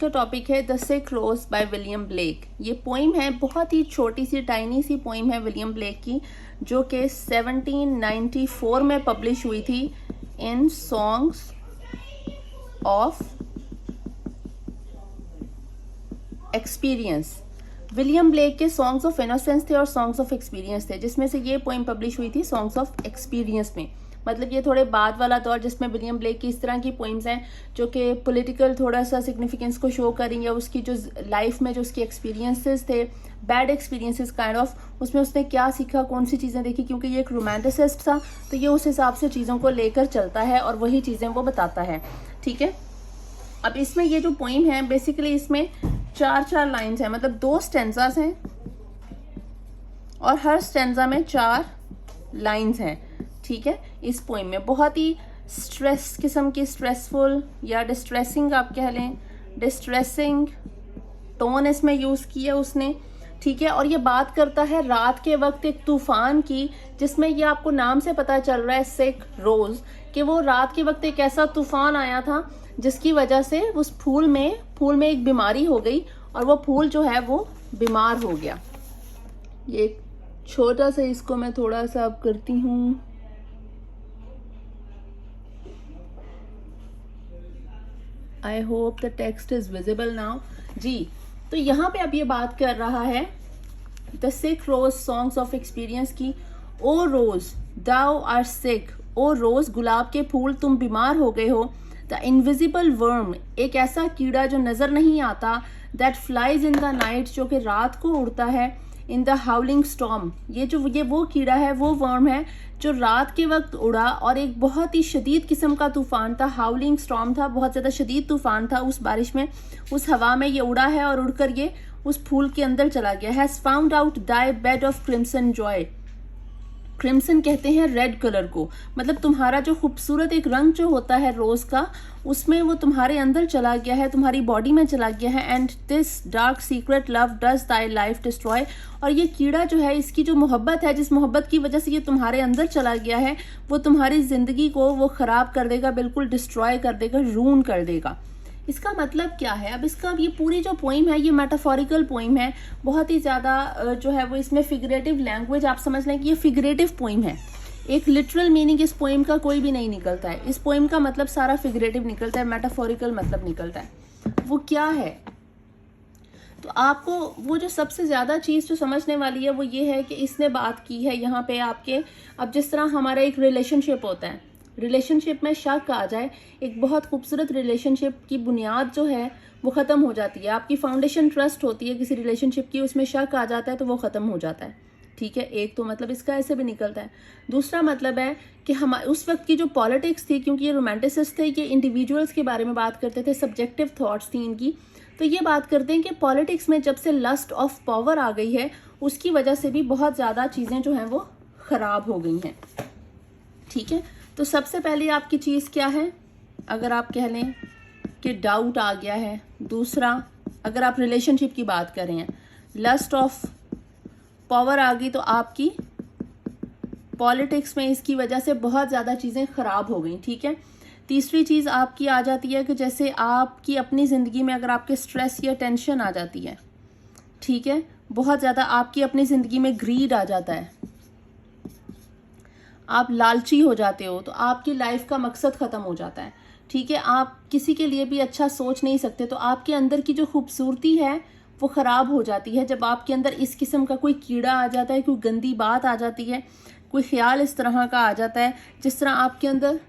जो टॉपिक है the sick rose by William Blake. ये पोइम है, बहुत ही छोटी सी टाइनी सी पोइम है विलियम ब्लेक की, जो कि 1794 में पब्लिश हुई थी in songs of experience. William Blake के सॉन्ग्स ऑफ इनोसेंस थे और सॉन्ग्स ऑफ एक्सपीरियंस थे, जिसमें से ये पोइम पब्लिश हुई थी सॉन्ग्स ऑफ एक्सपीरियंस में। मतलब ये थोड़े बाद वाला दौर जिसमें विलियम ब्लेक की इस तरह की पोइम्स हैं जो कि पॉलिटिकल थोड़ा सा सिग्निफिकेंस को शो करें, या उसकी जो लाइफ में जो उसके एक्सपीरियंसेस थे, बैड एक्सपीरियंसेस काइंड ऑफ, उसमें उसने क्या सीखा, कौन सी चीज़ें देखी, क्योंकि ये एक रोमांटिसिस्ट था तो ये उस हिसाब से चीज़ों को लेकर चलता है और वही चीज़ें वो बताता है। ठीक है, अब इसमें ये जो पोइम है बेसिकली इसमें 4 लाइन्स हैं, मतलब 2 स्टेंजास हैं और हर स्टेंजा में 4 लाइन्स हैं। ठीक है, इस पोइम में बहुत ही स्ट्रेस किस्म की, स्ट्रेसफुल या डिस्ट्रेसिंग आप कह लें, डिस्ट्रेसिंग टोन इसमें यूज़ किया उसने। ठीक है, और ये बात करता है रात के वक्त एक तूफान की, जिसमें ये आपको नाम से पता चल रहा है सिक रोज, कि वो रात के वक्त एक ऐसा तूफान आया था जिसकी वजह से उस फूल में एक बीमारी हो गई और वो फूल जो है वो बीमार हो गया। ये छोटा सा इसको मैं थोड़ा सा अब करती हूँ। I hope the text is visible now जी। तो यहाँ पे अब ये बात कर रहा है the sick rose songs of experience की। O rose thou are sick, ओ रोज गुलाब के फूल तुम बीमार हो गए हो। द इनविजिबल वर्म, एक ऐसा कीड़ा जो नजर नहीं आता, that flies in the night, जो कि रात को उड़ता है, इन द हाउलिंग स्टॉर्म, ये वो कीड़ा है, वो वर्म है जो रात के वक्त उड़ा और एक बहुत ही शदीद किस्म का तूफान था, हाउलिंग स्टॉर्म था, बहुत ज़्यादा शदीद तूफान था, उस बारिश में, उस हवा में ये उड़ा है और उड़कर ये उस फूल के अंदर चला गया। Has found out thy bed of crimson Joy, crimson कहते हैं रेड कलर को, मतलब तुम्हारा जो खूबसूरत एक रंग जो होता है रोज का, उसमें वो तुम्हारे अंदर चला गया है, तुम्हारी बॉडी में चला गया है। And this dark secret love does thy life destroy, और ये कीड़ा जो है, इसकी जो मोहब्बत है, जिस मोहब्बत की वजह से ये तुम्हारे अंदर चला गया है, वो तुम्हारी जिंदगी को वो खराब कर देगा, बिल्कुल डिस्ट्रॉय कर देगा, रून कर देगा। इसका मतलब क्या है? अब इसका ये पूरी जो पोइम है ये मेटाफोरिकल पोइम है, बहुत ही ज़्यादा जो है वो इसमें फिगरेटिव लैंग्वेज, आप समझ लें कि ये फिगरेटिव पोइम है। एक लिटरल मीनिंग इस पोइम का कोई भी नहीं निकलता है, इस पोइम का मतलब सारा फिगरेटिव निकलता है, मेटाफोरिकल मतलब निकलता है। वो क्या है? तो आपको वो जो सबसे ज़्यादा चीज़ जो समझने वाली है वो ये है कि इसने बात की है यहाँ पे आपके, अब जिस तरह हमारा एक रिलेशनशिप होता है, रिलेशनशिप में शक आ जाए, एक बहुत खूबसूरत रिलेशनशिप की बुनियाद जो है वो ख़त्म हो जाती है। आपकी फाउंडेशन ट्रस्ट होती है किसी रिलेशनशिप की, उसमें शक आ जाता है तो वो ख़त्म हो जाता है। ठीक है, एक तो मतलब इसका ऐसे भी निकलता है। दूसरा मतलब है कि हम उस वक्त की जो पॉलिटिक्स थी, क्योंकि ये रोमांटिसिस्ट थे, ये इंडिविजुअल्स के बारे में बात करते थे, सब्जेक्टिव थॉट्स थी इनकी, तो ये बात करते हैं कि पॉलिटिक्स में जब से लस्ट ऑफ पावर आ गई है, उसकी वजह से भी बहुत ज़्यादा चीज़ें जो हैं वो ख़राब हो गई हैं। ठीक है, तो सबसे पहले आपकी चीज़ क्या है? अगर आप कह लें कि डाउट आ गया है। दूसरा, अगर आप रिलेशनशिप की बात कर रहे हैं, लस्ट ऑफ पावर आ गई, तो आपकी पॉलिटिक्स में इसकी वजह से बहुत ज़्यादा चीज़ें ख़राब हो गई। ठीक है, तीसरी चीज़ आपकी आ जाती है कि जैसे आपकी अपनी ज़िंदगी में अगर आपके स्ट्रेस या टेंशन आ जाती है, ठीक है, बहुत ज़्यादा आपकी अपनी ज़िंदगी में ग्रीड आ जाता है, आप लालची हो जाते हो, तो आपकी लाइफ का मकसद ख़त्म हो जाता है। ठीक है, आप किसी के लिए भी अच्छा सोच नहीं सकते, तो आपके अंदर की जो खूबसूरती है वो ख़राब हो जाती है जब आपके अंदर इस किस्म का कोई कीड़ा आ जाता है, कोई गंदी बात आ जाती है, कोई ख्याल इस तरह का आ जाता है, जिस तरह आपके अंदर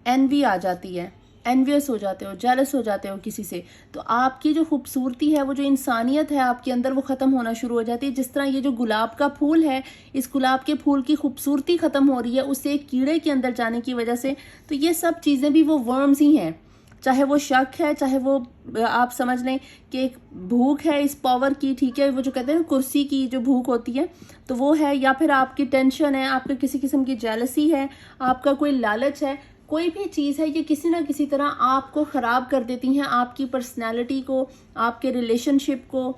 एनवी आ जाती है, एनवियस हो जाते हो, जेलस हो जाते हो किसी से, तो आपकी जो खूबसूरती है, वो जो इंसानियत है आपके अंदर, वो ख़त्म होना शुरू हो जाती है। जिस तरह ये जो गुलाब का फूल है, इस गुलाब के फूल की खूबसूरती ख़त्म हो रही है उससे एक कीड़े के अंदर जाने की वजह से। तो ये सब चीज़ें भी वो वर्म्स ही हैं, चाहे वो शक है, चाहे वो आप समझ लें कि एक भूख है इस पावर की, ठीक है, वो जो कहते हैं ना कुर्सी की जो भूख होती है, तो वो है, या फिर आपकी टेंशन है, आपके किसी किस्म की जेलसी है, आपका कोई लालच है, कोई भी चीज़ है, ये किसी ना किसी तरह आपको ख़राब कर देती हैं, आपकी पर्सनैलिटी को, आपके रिलेशनशिप को,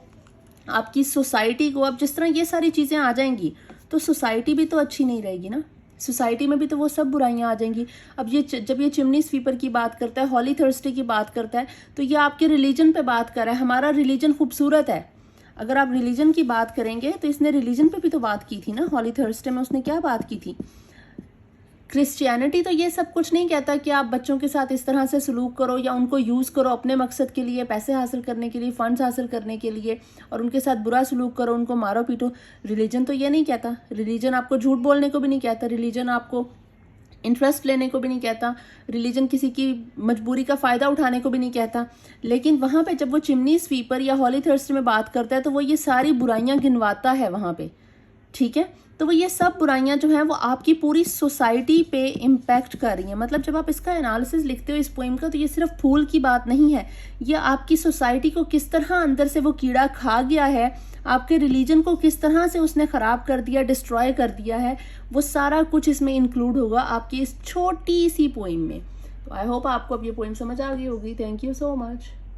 आपकी सोसाइटी को। अब जिस तरह ये सारी चीज़ें आ जाएंगी तो सोसाइटी भी तो अच्छी नहीं रहेगी ना। सोसाइटी में भी तो वो सब बुराइयां आ जाएंगी। अब ये जब ये चिमनी स्वीपर की बात करता है, हॉली थर्सडे की बात करता है, तो ये आपके रिलीजन पे बात कर रहा है। हमारा रिलीजन खूबसूरत है। अगर आप रिलीजन की बात करेंगे तो इसने रिलीजन पे भी तो बात की थी ना, हॉली थर्सडे में उसने क्या बात की थी। क्रिश्चियनिटी तो ये सब कुछ नहीं कहता कि आप बच्चों के साथ इस तरह से सलूक करो या उनको यूज़ करो अपने मकसद के लिए, पैसे हासिल करने के लिए, फंड्स हासिल करने के लिए, और उनके साथ बुरा सलूक करो, उनको मारो पीटो। रिलीजन तो ये नहीं कहता। रिलीजन आपको झूठ बोलने को भी नहीं कहता। रिलीजन आपको इंटरेस्ट लेने को भी नहीं कहता। रिलीजन किसी की मजबूरी का फ़ायदा उठाने को भी नहीं कहता। लेकिन वहाँ पे जब वो चिमनी स्वीपर या हॉली थर्सडे में बात करता है तो वो ये सारी बुराइयां गिनवाता है वहाँ पे, ठीक है। तो वो ये सब बुराइयां जो हैं वो आपकी पूरी सोसाइटी पे इम्पैक्ट कर रही हैं। मतलब जब आप इसका एनालिसिस लिखते हो इस पोइम का, तो ये सिर्फ फूल की बात नहीं है, ये आपकी सोसाइटी को किस तरह अंदर से वो कीड़ा खा गया है, आपके रिलीजन को किस तरह से उसने ख़राब कर दिया, डिस्ट्रॉय कर दिया है, वो सारा कुछ इसमें इंक्लूड होगा आपकी इस छोटी सी पोइम में। तो आई होप आपको अब ये पोइम समझ आ गई होगी। Thank you so much.